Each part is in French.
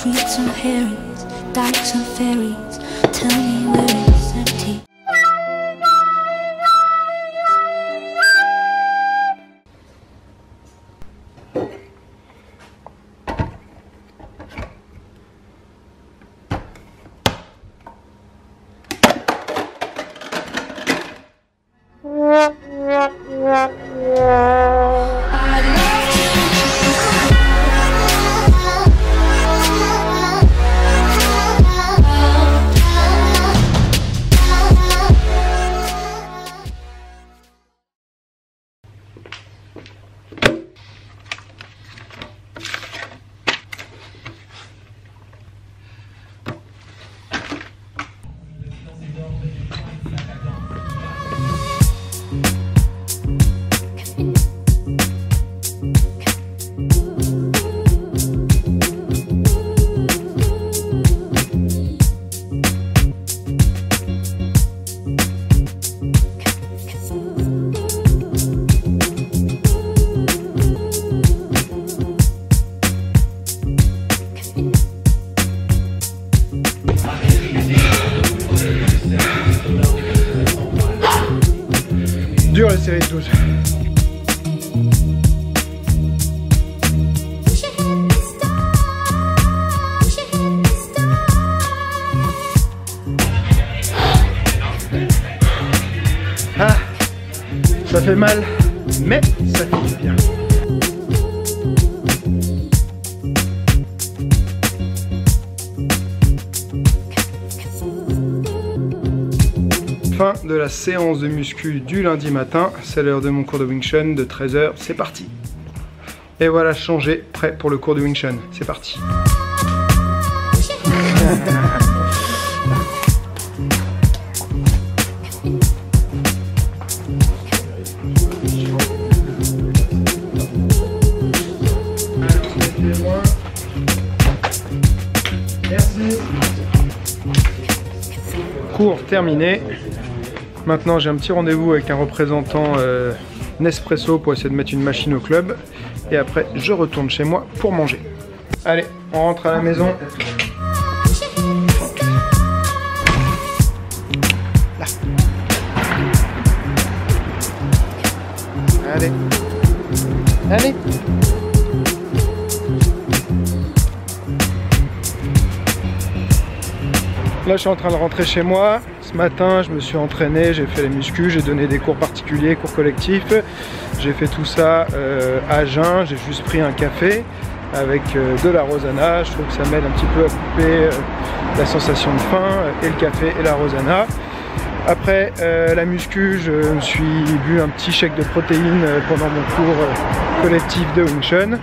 Freaks and Harrys, dykes and fairies, tell me where it's empty. Dur la série 12. Ah, ça fait mal, mais ça fait du bien. Fin de la séance de muscu du lundi matin, c'est l'heure de mon cours de Wing Chun de 13 h, c'est parti. Et voilà, changé, prêt pour le cours de Wing Chun, c'est parti. Merci. Cours terminé. Maintenant j'ai un petit rendez-vous avec un représentant Nespresso pour essayer de mettre une machine au club. Et après je retourne chez moi pour manger. Allez, on rentre à la maison. Là. Allez. Allez. Là je suis en train de rentrer chez moi. Ce matin je me suis entraîné, j'ai fait les muscus, j'ai donné des cours particuliers, cours collectifs. J'ai fait tout ça à jeun, j'ai juste pris un café avec de la Rosana. Je trouve que ça m'aide un petit peu à couper la sensation de faim, et le café et la Rosana. Après la muscu, je me suis bu un petit shake de protéines pendant mon cours collectif de Wing Chun.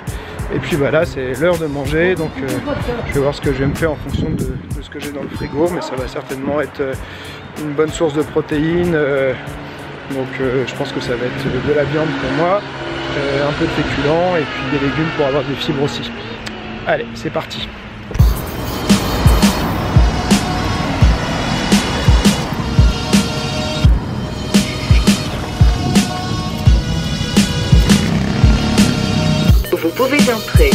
Et puis bah là c'est l'heure de manger, donc je vais voir ce que je vais me faire en fonction de ce que j'ai dans le frigo, mais ça va certainement être une bonne source de protéines, donc je pense que ça va être de la viande pour moi, un peu de féculents et puis des légumes pour avoir des fibres aussi. Allez, c'est parti. Vous pouvez entrer.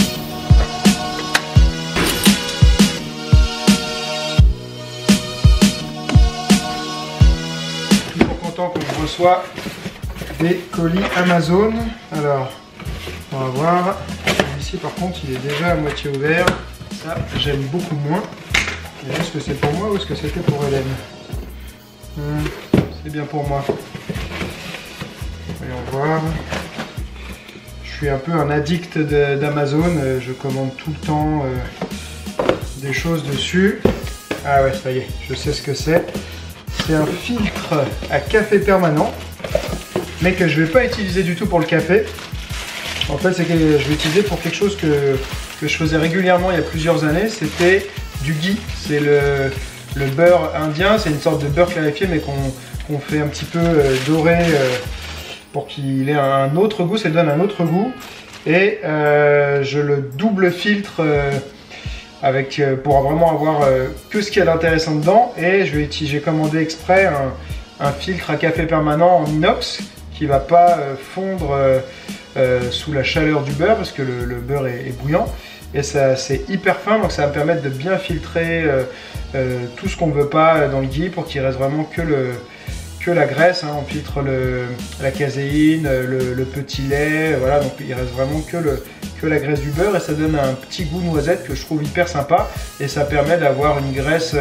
Toujours content que je reçois des colis Amazon. Alors, on va voir. Ici par contre il est déjà à moitié ouvert. Ça j'aime beaucoup moins. Est-ce que c'est pour moi ou est-ce que c'était pour Hélène? C'est bien pour moi. Voyons voir. Je suis un peu un addict d'Amazon, je commande tout le temps des choses dessus. Ah ouais, ça y est, je sais ce que c'est. C'est un filtre à café permanent, mais que je ne vais pas utiliser du tout pour le café. En fait, c'est que je vais utiliser pour quelque chose que je faisais régulièrement il y a plusieurs années. C'était du ghee, c'est le beurre indien, c'est une sorte de beurre clarifié, mais qu'on fait un petit peu dorer. Pour qu'il ait un autre goût, ça lui donne un autre goût. Et je le double filtre pour vraiment avoir que ce qu'il y a d'intéressant dedans. Et j'ai commandé exprès un filtre à café permanent en inox qui ne va pas fondre sous la chaleur du beurre parce que le beurre est bouillant. et c'est hyper fin, donc ça va me permettre de bien filtrer tout ce qu'on ne veut pas dans le ghee pour qu'il reste vraiment que la graisse, hein. On filtre la caséine, le petit lait, voilà, donc il reste vraiment que la graisse du beurre et ça donne un petit goût noisette que je trouve hyper sympa et ça permet d'avoir une graisse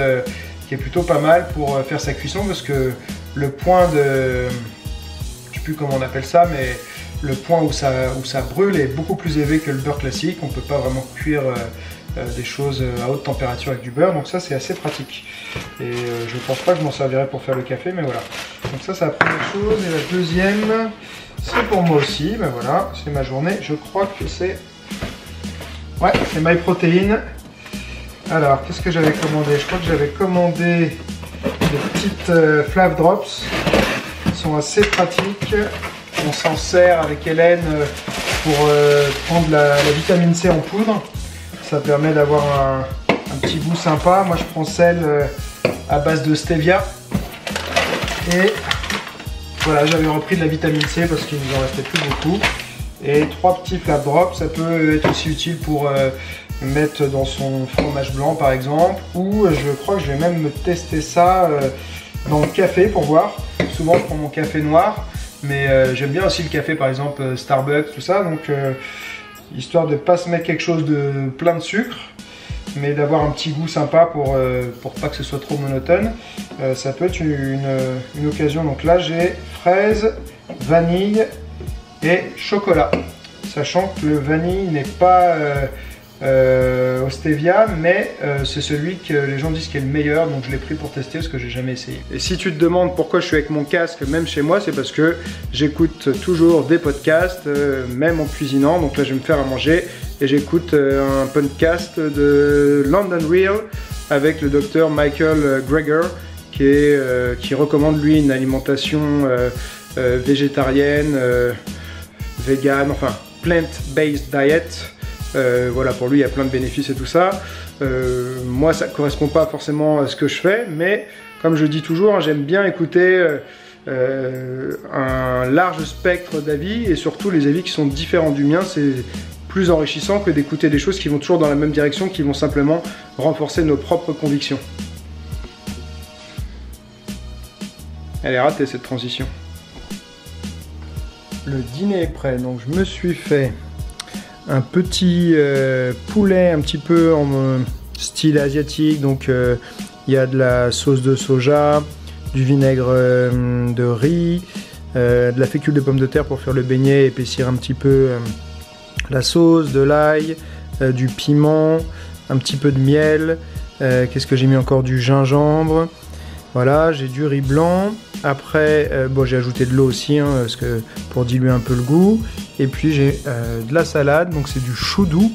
qui est plutôt pas mal pour faire sa cuisson parce que le point de, je sais plus comment on appelle ça, mais le point où ça brûle est beaucoup plus élevé que le beurre classique. On ne peut pas vraiment cuire des choses à haute température avec du beurre, donc ça c'est assez pratique. Et je pense pas que je m'en servirai pour faire le café, mais voilà. Donc ça c'est la première chose. Et la deuxième, c'est pour moi aussi. Ben voilà, c'est ma journée. Je crois que c'est... Ouais, c'est MyProtein. Alors, qu'est-ce que j'avais commandé? Je crois que j'avais commandé des petites Flav Drops. Ils sont assez pratiques. On s'en sert avec Hélène pour prendre la vitamine C en poudre. Ça permet d'avoir un petit goût sympa. Moi je prends celle à base de stevia. Et voilà, j'avais repris de la vitamine C parce qu'il nous en restait plus beaucoup. Et 3 petits Flav Drops, ça peut être aussi utile pour mettre dans son fromage blanc par exemple. Ou je crois que je vais même me tester ça dans le café pour voir. Souvent je prends mon café noir. Mais j'aime bien aussi le café par exemple Starbucks, tout ça, donc histoire de ne pas se mettre quelque chose de plein de sucre, mais d'avoir un petit goût sympa pour pas que ce soit trop monotone, ça peut être une occasion. Donc là j'ai fraise, vanille et chocolat, sachant que le vanille n'est pas au stevia, mais c'est celui que les gens disent qui est le meilleur, donc je l'ai pris pour tester parce que j'ai jamais essayé. Et si tu te demandes pourquoi je suis avec mon casque même chez moi, c'est parce que j'écoute toujours des podcasts, même en cuisinant. Donc là je vais me faire à manger et j'écoute un podcast de London Real avec le docteur Michael Greger qui recommande lui une alimentation végétarienne, vegan, enfin plant-based diet. Voilà, pour lui il y a plein de bénéfices et tout ça. Moi ça ne correspond pas forcément à ce que je fais, mais comme je dis toujours, hein, j'aime bien écouter un large spectre d'avis et surtout les avis qui sont différents du mien. C'est plus enrichissant que d'écouter des choses qui vont toujours dans la même direction, qui vont simplement renforcer nos propres convictions. Elle est ratée cette transition. Le dîner est prêt, donc je me suis fait un petit poulet un petit peu en style asiatique, donc il y a de la sauce de soja, du vinaigre de riz, de la fécule de pommes de terre pour faire le beignet, épaissir un petit peu la sauce, de l'ail, du piment, un petit peu de miel, qu'est-ce que j'ai mis encore, du gingembre, voilà, j'ai du riz blanc. Après, bon, j'ai ajouté de l'eau aussi, hein, parce que pour diluer un peu le goût. Et puis j'ai de la salade, donc c'est du chou doux.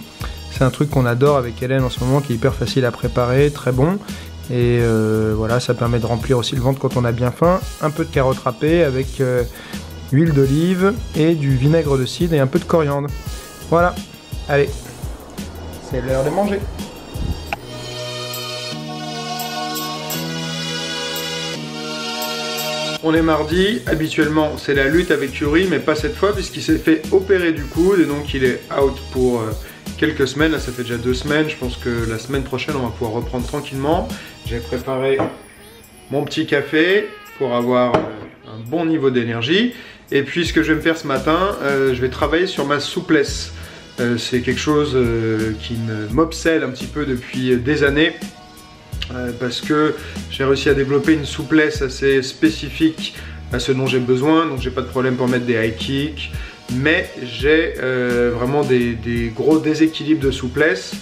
C'est un truc qu'on adore avec Hélène en ce moment, qui est hyper facile à préparer, très bon. Et voilà, ça permet de remplir aussi le ventre quand on a bien faim. Un peu de carottes râpées avec huile d'olive et du vinaigre de cidre et un peu de coriandre. Voilà, allez, c'est l'heure de manger. On est mardi, habituellement c'est la lutte avec Yuri, mais pas cette fois puisqu'il s'est fait opérer du coude et donc il est out pour quelques semaines. Là ça fait déjà 2 semaines, je pense que la semaine prochaine on va pouvoir reprendre tranquillement. J'ai préparé mon petit café pour avoir un bon niveau d'énergie. Et puis ce que je vais me faire ce matin, je vais travailler sur ma souplesse. C'est quelque chose qui m'obsède un petit peu depuis des années. Parce que j'ai réussi à développer une souplesse assez spécifique à ce dont j'ai besoin, donc j'ai pas de problème pour mettre des high kicks, mais j'ai vraiment des gros déséquilibres de souplesse.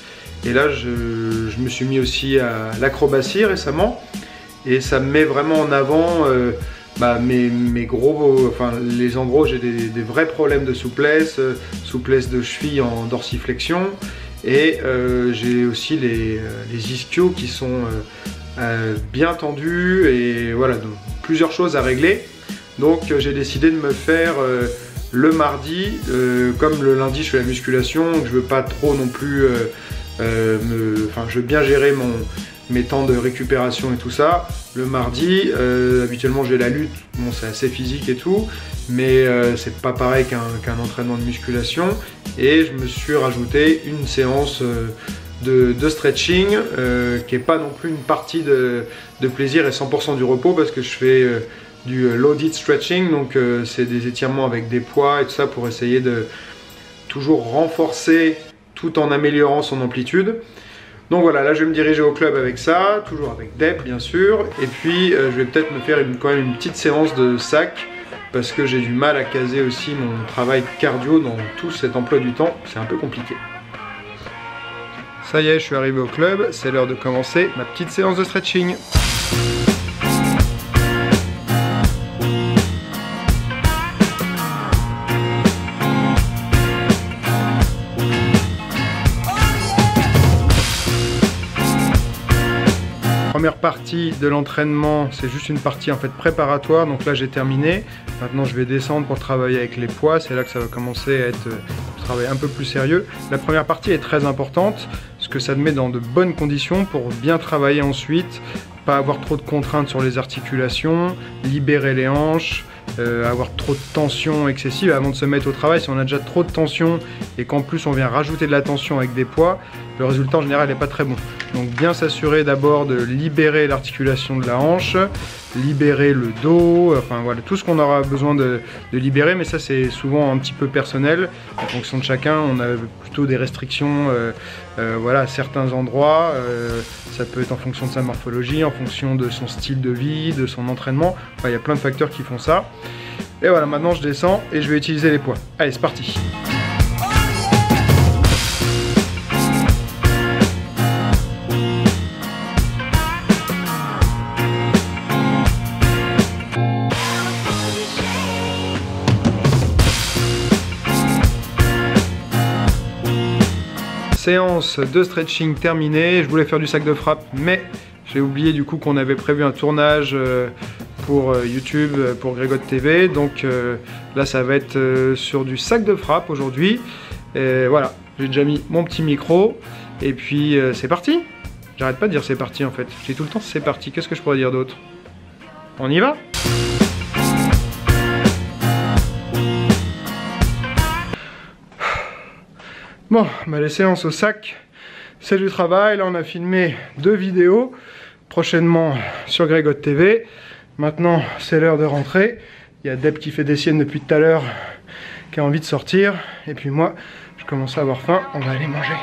Et là je me suis mis aussi à l'acrobatie récemment et ça me met vraiment en avant mes gros, enfin les endroits où j'ai des vrais problèmes de souplesse, souplesse de cheville en dorsiflexion. Et j'ai aussi les ischios qui sont bien tendus et voilà, donc plusieurs choses à régler. Donc j'ai décidé de me faire le mardi, comme le lundi je fais la musculation, donc je veux pas trop non plus, je veux bien gérer mes temps de récupération et tout ça. Le mardi, habituellement j'ai la lutte, bon c'est assez physique et tout, mais c'est pas pareil qu'un entraînement de musculation. Et je me suis rajouté une séance de stretching qui est pas non plus une partie de plaisir et 100% du repos, parce que je fais du loaded stretching, donc c'est des étirements avec des poids et tout ça pour essayer de toujours renforcer tout en améliorant son amplitude. Donc voilà, là je vais me diriger au club avec ça, toujours avec Deb bien sûr, et puis je vais peut-être me faire quand même une petite séance de sac, parce que j'ai du mal à caser aussi mon travail cardio dans tout cet emploi du temps, c'est un peu compliqué. Ça y est, je suis arrivé au club, c'est l'heure de commencer ma petite séance de stretching. Première partie de l'entraînement, c'est juste une partie en fait préparatoire, donc là j'ai terminé. Maintenant je vais descendre pour travailler avec les poids, c'est là que ça va commencer à être un travail un peu plus sérieux. La première partie est très importante, parce que ça te met dans de bonnes conditions pour bien travailler ensuite, pas avoir trop de contraintes sur les articulations, libérer les hanches, avoir trop de tension excessive avant de se mettre au travail. Si on a déjà trop de tension et qu'en plus on vient rajouter de la tension avec des poids, le résultat en général n'est pas très bon. Donc bien s'assurer d'abord de libérer l'articulation de la hanche, libérer le dos, enfin voilà, tout ce qu'on aura besoin de libérer, mais ça c'est souvent un petit peu personnel. En fonction de chacun, on a plutôt des restrictions voilà, à certains endroits. Ça peut être en fonction de sa morphologie, en fonction de son style de vie, de son entraînement. Enfin, il y a plein de facteurs qui font ça. Et voilà, maintenant je descends et je vais utiliser les poids. Allez, c'est parti! Séance de stretching terminée. Je voulais faire du sac de frappe, mais j'ai oublié du coup qu'on avait prévu un tournage pour YouTube, pour Grégotte TV. Donc là, ça va être sur du sac de frappe aujourd'hui. Voilà, j'ai déjà mis mon petit micro. Et puis c'est parti. J'arrête pas de dire c'est parti en fait. Je dis tout le temps c'est parti. Qu'est-ce que je pourrais dire d'autre? On y va? Bon, bah les séances au sac, c'est du travail. Là, on a filmé 2 vidéos, prochainement sur Grégotte TV. Maintenant, c'est l'heure de rentrer. Il y a Deb qui fait des siennes depuis tout à l'heure, qui a envie de sortir. Et puis moi, je commence à avoir faim. On va aller manger.